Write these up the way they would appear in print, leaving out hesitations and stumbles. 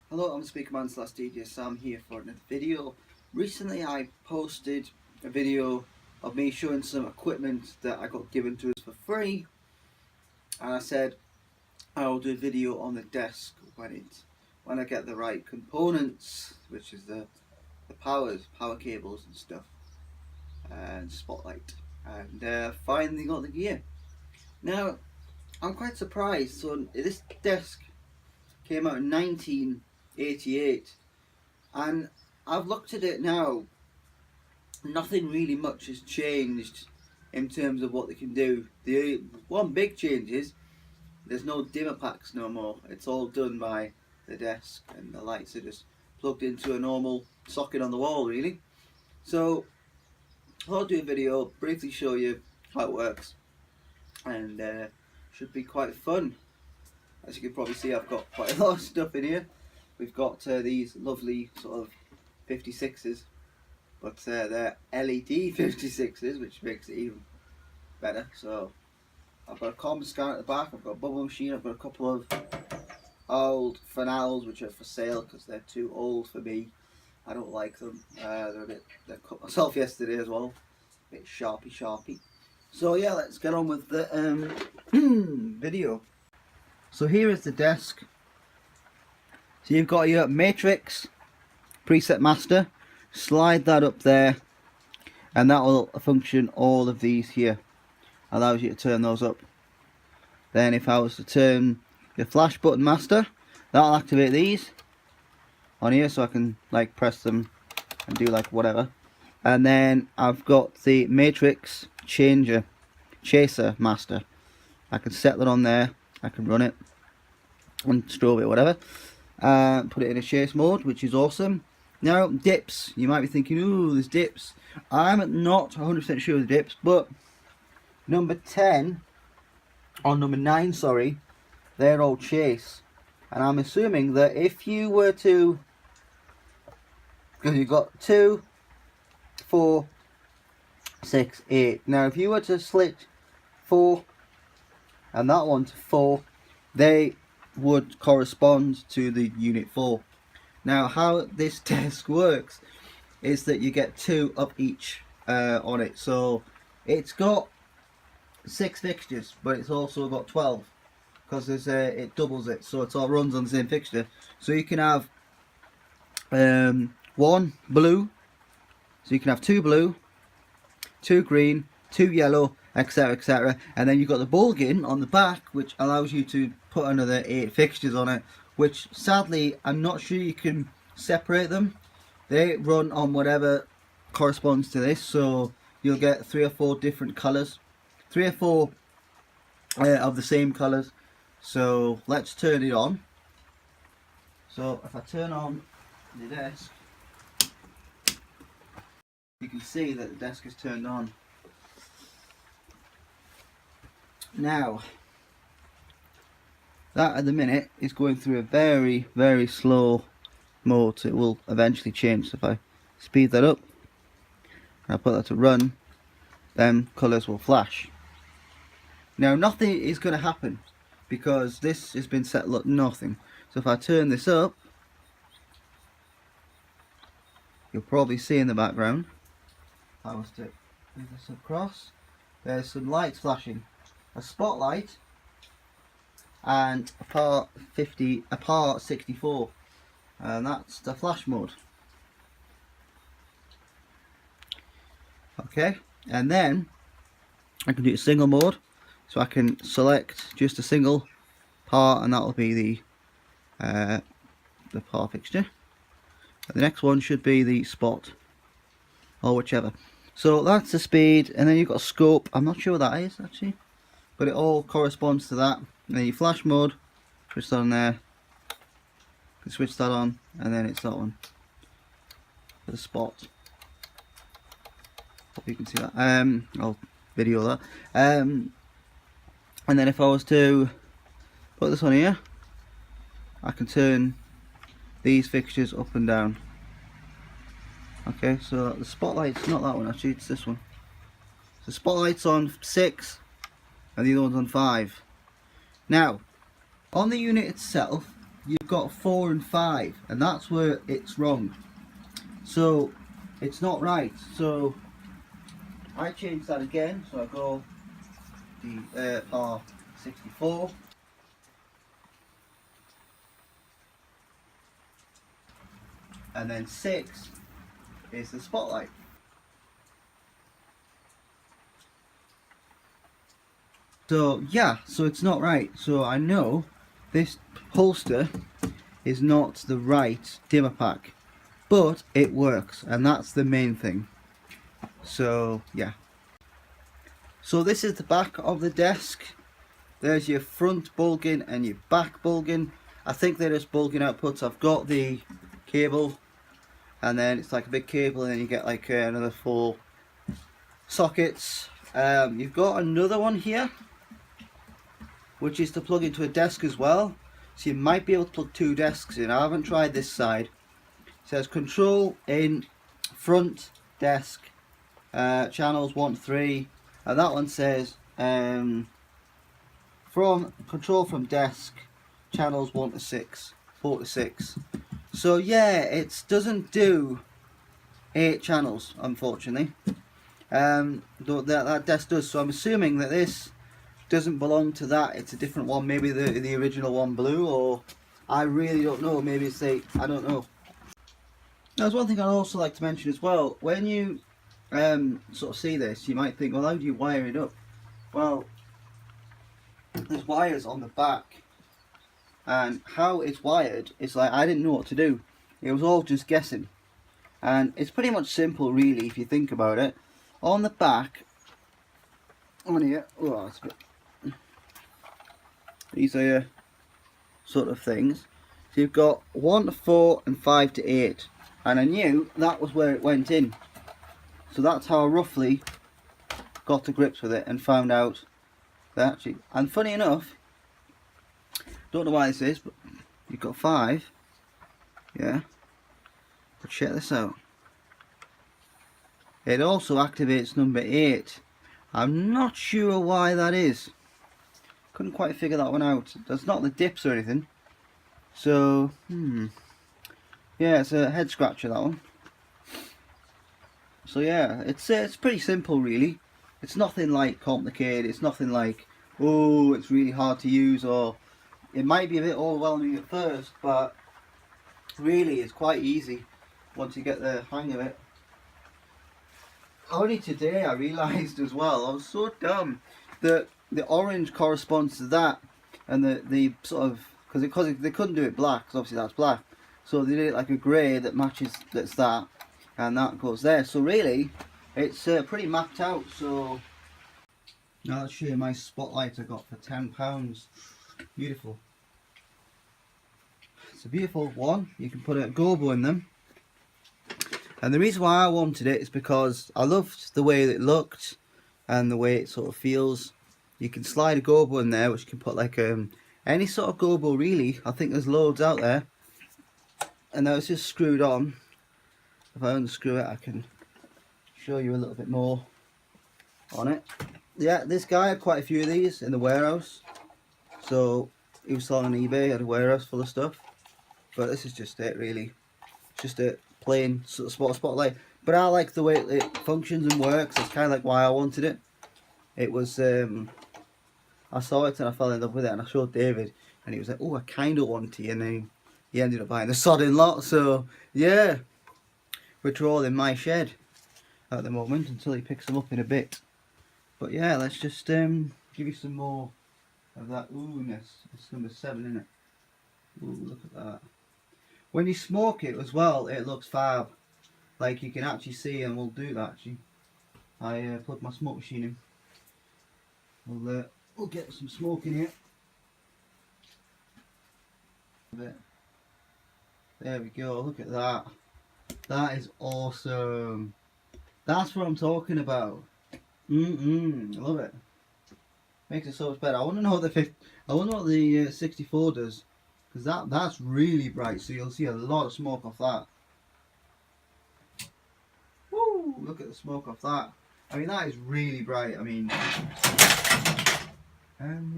Hello, I'm Speakerman/DJ Sam here for another video. Recently I posted a video of me showing some equipment that I got given to us for free, and I said I'll do a video on the desk when I get the right components, which is the power cables and stuff, and spotlight, and finally got the gear. Now I'm quite surprised. So this desk came out in 1988, and I've looked at it now. Nothing really much has changed in terms of what they can do. The one big change is there's no dimmer packs no more. It's all done by the desk, and the lights are just plugged into a normal socket on the wall, really. So I'll do a video, briefly show you how it works, and should be quite fun. As you can probably see, I've got quite a lot of stuff in here. We've got these lovely sort of 56s, but they're LED 56s, which makes it even better. So I've got a common scanner at the back, I've got a bubble machine, I've got a couple of old fanals which are for sale because they're too old for me. I don't like them. They cut myself yesterday as well. A bit sharpy. So yeah, let's get on with the video. So here is the desk. So you've got your matrix preset master. Slide that up there, and that will function all of these here. Allows you to turn those up. Then if I was to turn the flash button master, that'll activate these on here, so I can like press them and do like whatever. And then I've got the matrix chaser master. I can set that on there. I can run it and strobe it, whatever. Put it in a chase mode, which is awesome. Now, dips. You might be thinking, ooh, there's dips. I'm not 100% sure of the dips, but number 10, or number 9, sorry, they're all chase. And I'm assuming that if you were to, because you've got 2, 4, 6, 8. Now, if you were to slit 4 and that one to 4, they would correspond to the unit 4. Now, how this desk works is that you get 2 of each on it. So it's got 6 fixtures, but it's also got 12 because it doubles it, so it all runs on the same fixture. So you can have 1 blue, so you can have 2 blue, 2 green, 2 yellow, etc, and then you've got the bulging on the back, which allows you to put another 8 fixtures on it, which sadly I'm not sure you can separate them. They run on whatever corresponds to this, so you'll get 3 or 4 different colours, 3 or 4 of the same colours. So let's turn it on. So if I turn on the desk, you can see that the desk is turned on. Now, that at the minute is going through a very, very slow mode, so it will eventually change. So if I speed that up and I put that to run, then colours will flash. Now, nothing is going to happen because this has been set nothing. So if I turn this up, you'll probably see in the background, if I was to move this across, there's some lights flashing. A spotlight and a part 64, and that's the flash mode. Okay, and then I can do a single mode, so I can select just a single part, and that'll be the part fixture. And the next one should be the spot, or whichever. So that's the speed, and then you've got a scope. I'm not sure what that is actually, but it all corresponds to that. And then your flash mode, switch that on there, you can switch that on, and then it's that one for the spot. Hope you can see that. I'll video that. And then if I was to put this on here, I can turn these fixtures up and down. Okay, so the spotlight's not that one actually, it's this one. So spotlight's on 6 and the other one's on 5. Now, on the unit itself, you've got 4 and 5, and that's where it's wrong. So it's not right. So I change that again. So I go the R64, and then 6 is the spotlight. So yeah, so it's not right. So I know this holster is not the right dimmer pack, but it works, and that's the main thing. So yeah. So this is the back of the desk. There's your front bulging and your back bulging. I think they're just bulging outputs. I've got the cable, and then it's like a big cable, and then you get like another 4 sockets. You've got another one here, which is to plug into a desk as well. So you might be able to plug 2 desks in. I haven't tried this side. It says control in front desk, channels 1 to 3, and that one says from control from desk, channels 1 to 6, 4 to 6. So yeah, it doesn't do 8 channels, unfortunately. That desk does. So I'm assuming that this doesn't belong to that. It's a different one. Maybe the original one blue, or I really don't know. Maybe it's I don't know. There's one thing I'd also like to mention as well. When you sort of see this, you might think, well, how do you wire it up? Well, there's wires on the back, and how it's wired is like, I didn't know what to do. It was all just guessing, and it's pretty much simple really if you think about it. On the back, on here, oh, that's a bit. These are your sort of things. So you've got 1 to 4 and 5 to 8, and I knew that was where it went in. So that's how I roughly got to grips with it and found out that actually. And funny enough, don't know why this is, but you've got 5. Yeah. But check this out. It also activates number 8. I'm not sure why that is. Couldn't quite figure that one out. That's not the dips or anything. So, yeah, it's a head scratcher, that one. So yeah, it's pretty simple really. It's nothing like complicated. It's nothing like, oh, it's really hard to use, or it might be a bit overwhelming at first, but really it's quite easy once you get the hang of it. Only today I realised as well, I was so dumb, that the orange corresponds to that, and the sort of, because they couldn't do it black, because obviously that's black, so they did it like a grey that matches, that's that, and that goes there. So really it's pretty mapped out. So now let's show you my spotlight I got for £10. Beautiful. It's a beautiful one. You can put a gobo in them, and the reason why I wanted it is because I loved the way that it looked and the way it sort of feels. You can slide a gobo in there, which you can put like any sort of gobo really. I think there's loads out there, and now it's just screwed on. If I unscrew it, I can show you a little bit more on it. Yeah, this guy had quite a few of these in the warehouse, so he was selling on eBay, had a warehouse full of stuff. But this is just it really, just a plain sort of spotlight. But I like the way it functions and works. It's kind of like why I wanted it. It was I saw it and I fell in love with it, and I showed David, and he was like, oh, I kind of want it, and then he ended up buying the sodding lot. So yeah, which are all in my shed at the moment until he picks them up in a bit. But yeah, let's just give you some more of that ooh-ness. It's number 7, isn't it? Ooh, look at that. When you smoke it as well, it looks fab. Like you can actually see, and we'll do that actually. I plugged my smoke machine in. We'll get some smoke in here. A bit. There we go, look at that. That is awesome. That's what I'm talking about. I love it. Makes it so much better. I want to know what the 64 does, because that's really bright. So you'll see a lot of smoke off that. Woo! Look at the smoke off that. I mean, that is really bright. I mean, and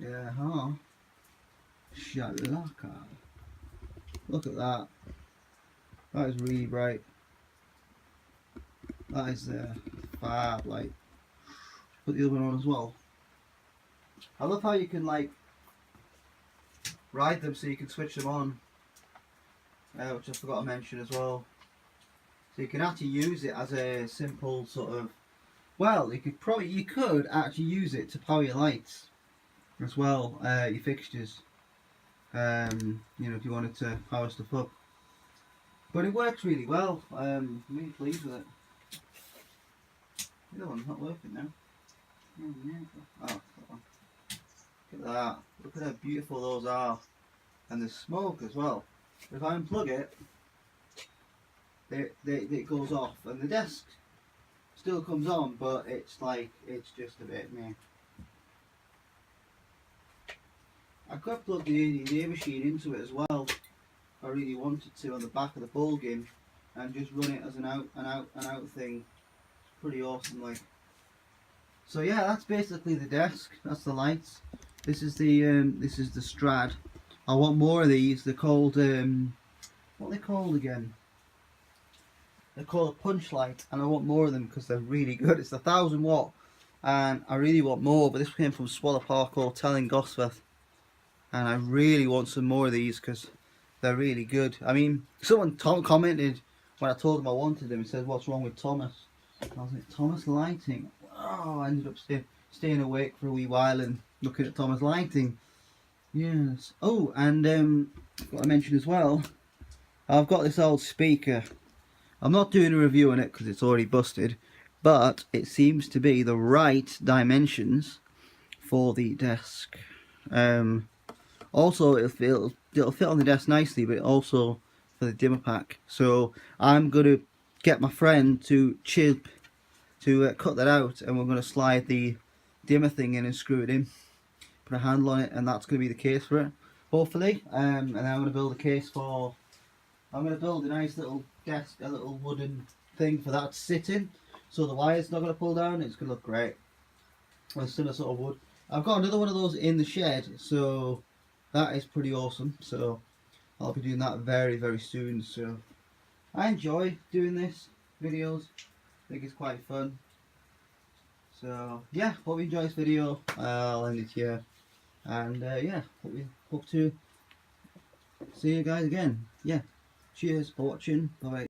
yeah, huh? Shalaka. Look at that. That is really bright. That is fab. Like, put the other one on as well. I love how you can like ride them so you can switch them on, which I forgot to mention as well. So you can actually use it as a simple sort of, well, you could actually use it to power your lights as well, your fixtures. You know, if you wanted to power stuff up. But it works really well. I'm really pleased with it. The other one's not working now. Oh, that one. Look at that. Look at how beautiful those are. And the smoke as well. If I unplug it, it goes off. And the desk still comes on, but it's like, it's just a bit meh. I could plug the ADA machine into it as well. If I really wanted to, on the back of the ball game, and just run it as an out thing. It's pretty awesome, like. So yeah, that's basically the desk. That's the lights. This is the Strad. I want more of these. They're called what are they called again? They're called a punch light, and I want more of them because they're really good. It's 1,000 watt, and I really want more. But this came from Swallow Park Hotel in Gosforth, and I really want some more of these because they're really good. I mean, someone commented when I told them I wanted them. He said, "What's wrong with Thomas?" I was like, "Thomas lighting." Oh, I ended up staying awake for a wee while and looking at Thomas lighting. Yes. Oh, and what I mentioned as well, I've got this old speaker. I'm not doing a review on it because it's already busted, but it seems to be the right dimensions for the desk. Also, it'll fit on the desk nicely, but also for the dimmer pack. So I'm gonna get my friend to cut that out, and we're gonna slide the dimmer thing in and screw it in. Put a handle on it, and that's gonna be the case for it, hopefully. And then I'm gonna build a case for. I'm gonna build a nice little desk, a little wooden thing for that to sit in, so the wire's not gonna pull down. It's gonna look great. With similar sort of wood. I've got another one of those in the shed, so that is pretty awesome. So I'll be doing that very, very soon. So I enjoy doing this videos. I think it's quite fun. So yeah, hope you enjoy this video. I'll end it here, and yeah, hope to see you guys again. Yeah, cheers for watching. Bye bye.